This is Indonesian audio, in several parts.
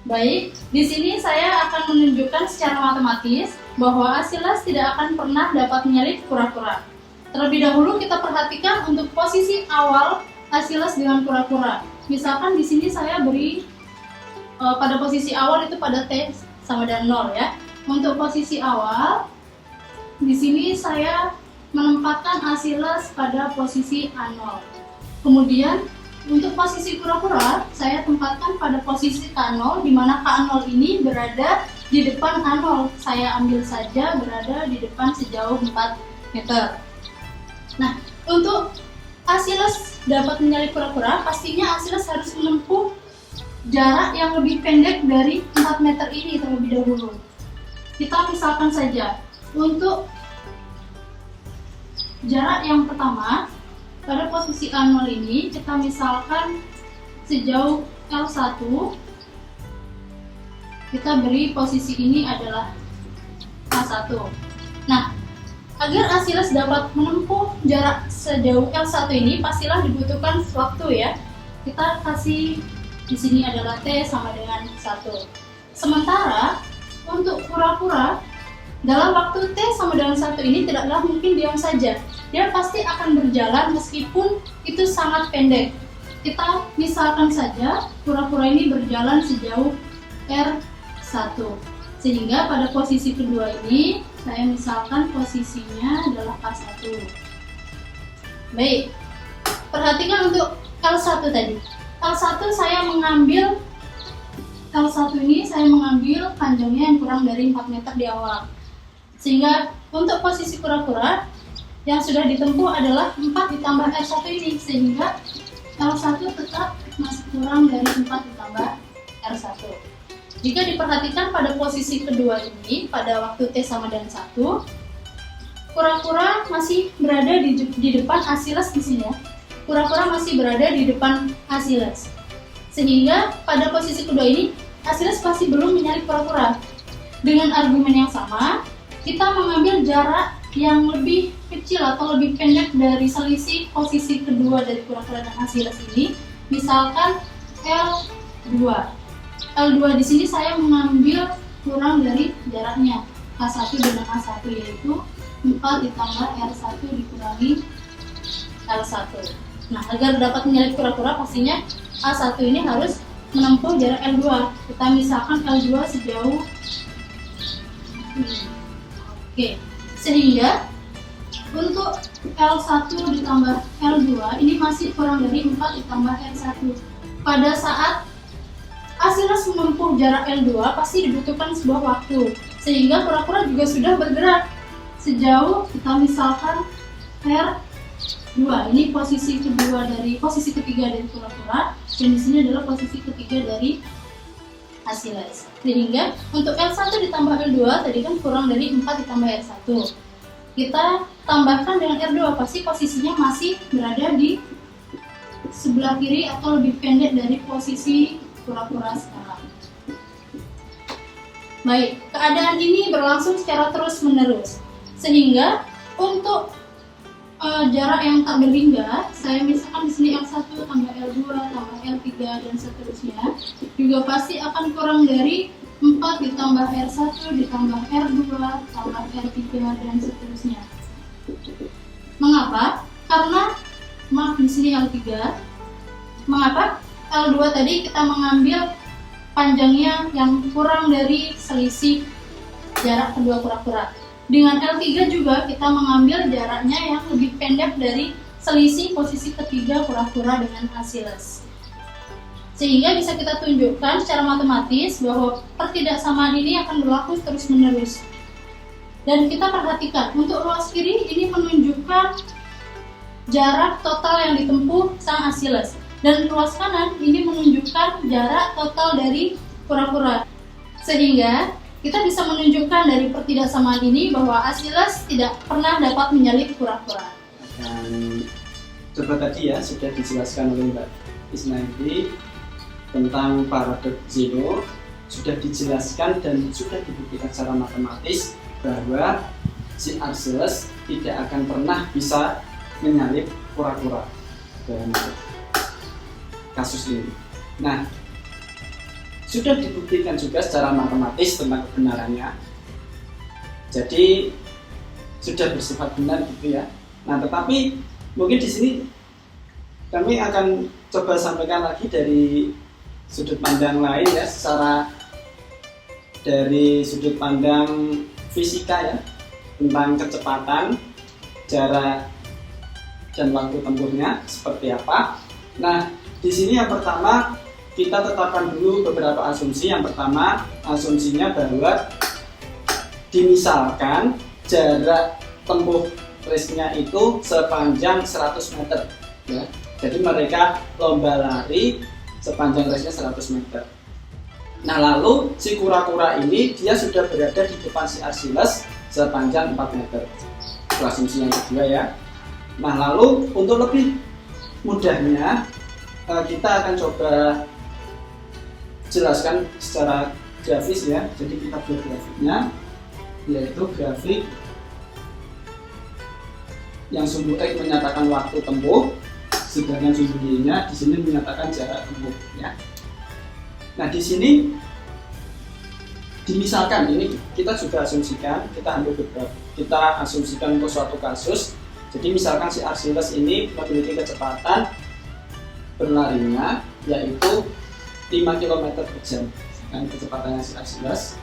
Baik, di sini saya akan menunjukkan secara matematis bahwa Asilas tidak akan pernah dapat menyalip kura-kura. Terlebih dahulu kita perhatikan untuk posisi awal Asilas dengan kura-kura. Misalkan di sini saya beri pada posisi awal itu pada T sama dengan 0 ya. Untuk posisi awal, di sini saya menempatkan Asilas pada posisi A0. Kemudian untuk posisi kura-kura, saya tempatkan pada posisi K0, di mana K0 ini berada di depan A0. Saya ambil saja berada di depan sejauh 4 meter. Nah, untuk Asilas dapat menyalip kura-kura, pastinya Asilas harus menempuh jarak yang lebih pendek dari 4 meter ini terlebih dahulu. Kita misalkan saja, untuk jarak yang pertama, pada posisi A0 ini kita misalkan sejauh L1, kita beri posisi ini adalah A1. Nah, agar Asilas dapat menempuh jarak sejauh L1 ini pastilah dibutuhkan waktu ya. Kita kasih di sini adalah T sama dengan 1. Sementara untuk kura-kura dalam waktu T sama dengan 1 ini tidaklah mungkin diam saja. Dia pasti akan berjalan meskipun itu sangat pendek. Kita misalkan saja kura-kura ini berjalan sejauh R1. Sehingga pada posisi kedua ini saya misalkan posisinya adalah K1. Baik, perhatikan untuk L1 tadi. L1 ini saya mengambil panjangnya yang kurang dari 4 meter di awal. Sehingga untuk posisi kura-kura yang sudah ditempuh adalah 4 ditambah R1 ini, sehingga L1 tetap masih kurang dari 4 ditambah R1. Jika diperhatikan pada posisi kedua ini, pada waktu T sama dengan 1, kura-kura masih berada di depan Asilas di sini ya. Kura-kura masih berada di depan Asilas. Sehingga pada posisi kedua ini, Asilas masih belum menyalip kura-kura. Dengan argumen yang sama, kita mengambil jarak yang lebih kecil atau lebih pendek dari selisih posisi kedua dari kura-kura dan Asilas ini, misalkan L2. L2 di sini saya mengambil kurang dari jaraknya K1 dengan A1, yaitu 4 ditambah R1 dikurangi L1. Nah, agar dapat menyalip kura-kura pastinya A1 ini harus menempuh jarak L2. Kita misalkan L2 sejauh sehingga untuk L1 ditambah L2 ini masih kurang dari 4 ditambah R1. Pada saat Asilas menempuh jarak L2 pasti dibutuhkan sebuah waktu, sehingga kura-kura juga sudah bergerak sejauh kita misalkan R2. Ini posisi ketiga dari kura-kura, dan di sini adalah posisi ketiga dari Asilas. Sehingga untuk L1 ditambah L2 tadi kan kurang dari 4 ditambah R1. Kita tambahkan dengan R2, pasti posisinya masih berada di sebelah kiri atau lebih pendek dari posisi kura-kura sekarang. Baik, keadaan ini berlangsung secara terus-menerus. Sehingga untuk jarak yang tak berhingga, saya misalkan di sini L1 tambah L2 tambah L3 dan seterusnya, juga pasti akan kurang dari 4 ditambah R1 ditambah R2 tambah R3 dan seterusnya. Mengapa? Karena di sini L3. Mengapa? L2 tadi kita mengambil panjangnya yang kurang dari selisih jarak kedua kura-kura. Dengan L3 juga kita mengambil jaraknya yang lebih pendek dari selisih posisi ketiga kura-kura dengan Asilas. Sehingga bisa kita tunjukkan secara matematis bahwa pertidaksamaan ini akan berlaku terus-menerus. Dan kita perhatikan, untuk ruas kiri ini menunjukkan jarak total yang ditempuh sang Asilas. Dan ruas kanan ini menunjukkan jarak total dari kura-kura. Sehingga kita bisa menunjukkan dari pertidaksamaan ini bahwa Asilas tidak pernah dapat menyalip kura-kura. Dan coba tadi ya sudah dijelaskan oleh Mbak Isnaidi tentang paradoks Zeno, sudah dijelaskan dan sudah dibuktikan secara matematis bahwa si Asilas tidak akan pernah bisa menyalip kura-kura dalam kasus ini. Nah, sudah dibuktikan juga secara matematis tentang kebenarannya. Jadi sudah bersifat benar gitu ya. Nah, tetapi mungkin di sini kami akan coba sampaikan lagi dari sudut pandang lain ya, secara dari sudut pandang fisika ya, tentang kecepatan, jarak, dan waktu tempuhnya seperti apa. Nah, di sini yang pertama kita tetapkan dulu beberapa asumsi. Yang pertama, asumsinya bahwa dimisalkan jarak tempuh race-nya itu sepanjang 100 meter ya. Jadi mereka lomba lari sepanjang race-nya 100 meter. Nah, lalu si kura-kura ini dia sudah berada di depan si Archilles sepanjang 4 meter. Itu asumsi yang kedua ya. Nah, lalu untuk lebih mudahnya kita akan coba jelaskan secara grafis ya. Jadi kita buat grafiknya, yaitu grafik yang sumbu X menyatakan waktu tempuh, sedangkan sumbu Y-nya di sini menyatakan jarak tempuh ya. Nah, di sini dimisalkan, ini kita juga asumsikan, kita asumsikan untuk suatu kasus. Jadi misalkan si Archilles ini memiliki kecepatan berlarinya yaitu 5 km per jam, dan kecepatannya si Archilles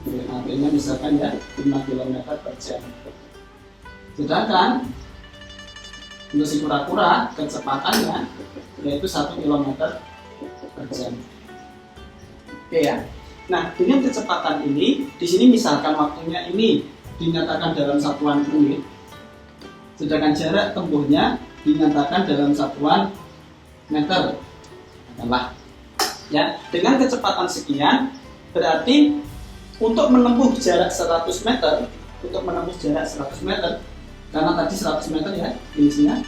artinya misalkan ya 5 km per jam. Sedangkan untuk si kura-kura kecepatannya yaitu 1 km per jam. Oke ya. Nah, dengan kecepatan ini, di sini misalkan waktunya ini dinyatakan dalam satuan menit, sedangkan jarak tempuhnya dinyatakan dalam satuan meter. Katakanlah ya, dengan kecepatan sekian berarti untuk menempuh jarak 100 meter, karena tadi 100 meter ya finishnya.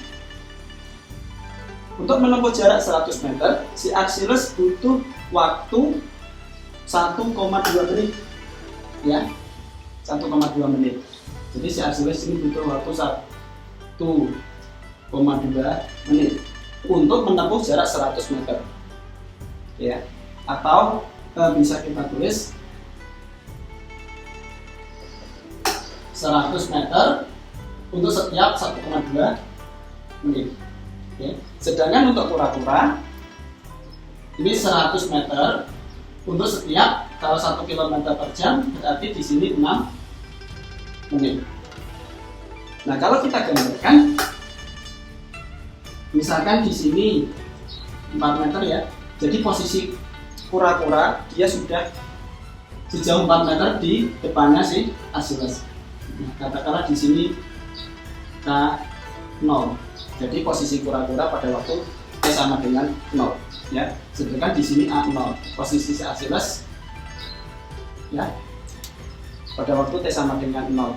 Untuk menempuh jarak 100 meter, si Archilles butuh waktu 1,2 menit ya, 1,2 menit. Jadi si Archilles ini butuh waktu 1,2 menit untuk menempuh jarak 100 meter ya, atau bisa kita tulis 100 meter untuk setiap 1,2 menit. Oke. Sedangkan untuk kura-kura ini 100 meter untuk setiap, kalau 1 km per jam berarti di sini 6 menit. Nah, kalau kita gambarkan, misalkan di sini 4 meter ya, jadi posisi kura-kura dia sudah sejauh 4 meter di depannya si Archilles. Nah, katakanlah di sini K0. Jadi posisi kura-kura pada waktu T sama dengan 0 ya. Sedangkan di sini A0, posisi si Archilles ya pada waktu T sama dengan 0.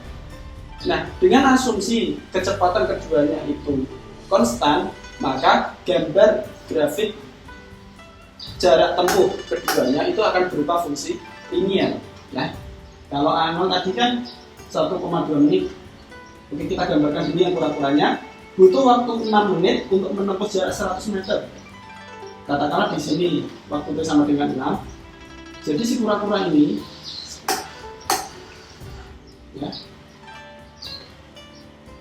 Nah, dengan asumsi kecepatan keduanya itu konstan, maka gambar grafik jarak tempuh keduanya itu akan berupa fungsi linier ya. Kalau A0 tadi kan 1,2 menit. Oke, kita gambarkan ini yang kura-kuranya butuh waktu 6 menit untuk menempuh jarak 100 meter. Katakanlah di sini waktu T sama dengan 6. Jadi si kura-kura ini ya.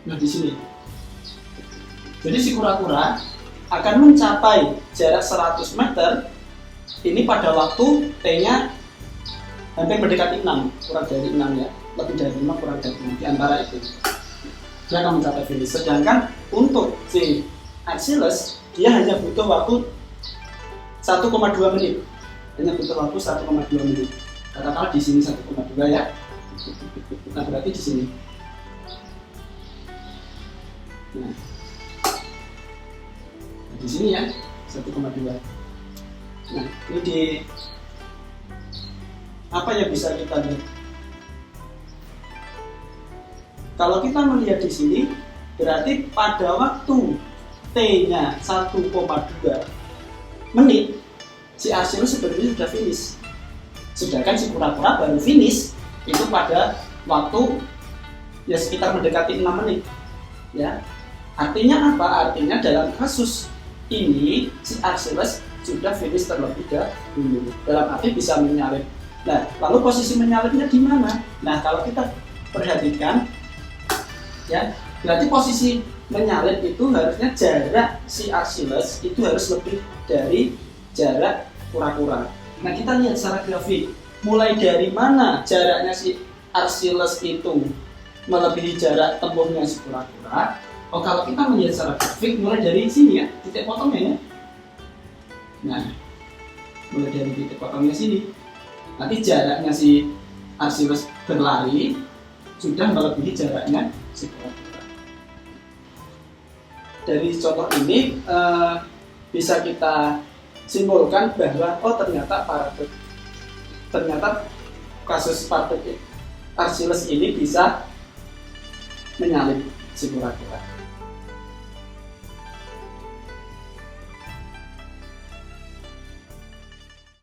Nah, di sini. Jadi si kura-kura akan mencapai jarak 100 meter ini pada waktu T-nya hampir mendekati 6, kurang dari 6 ya. Lebih dari 5, kurang dari 6, di antara itu dia akan mencapai finish. Sedangkan untuk si Archilles dia hanya butuh waktu 1,2 menit, hanya butuh waktu 1,2 menit. Katakanlah di sini 1,2 ya. Nah, berarti di sini. Nah, di sini ya 1,2. Nah, ini di apa yang bisa kita lihat? Kalau kita melihat di sini, berarti pada waktu T-nya 1,2 menit, si Archilles sebenarnya sudah finish. Sedangkan si kura-kura baru finish itu pada waktu ya sekitar mendekati 6 menit. Ya. Artinya apa? Artinya dalam kasus ini si Archilles sudah finish terlebih dahulu. Dalam arti bisa menyalip. Nah, lalu posisi menyalipnya di mana? Nah, kalau kita perhatikan, ya, berarti posisi menyalip itu harusnya jarak si Archilles itu harus lebih dari jarak kura-kura. Nah, kita lihat secara grafik, mulai dari mana jaraknya si Archilles itu melebihi jarak tempuhnya si kura-kura. Oh, kalau kita melihat secara grafik, mulai dari sini ya, titik potongnya ya. Nah, mulai dari titik potongnya sini, nanti jaraknya si Archilles berlari sudah melebihi jaraknya si kura-kura. Dari contoh ini bisa kita simpulkan bahwa oh ternyata kasus Archilles ini bisa menyalip si kura-kura.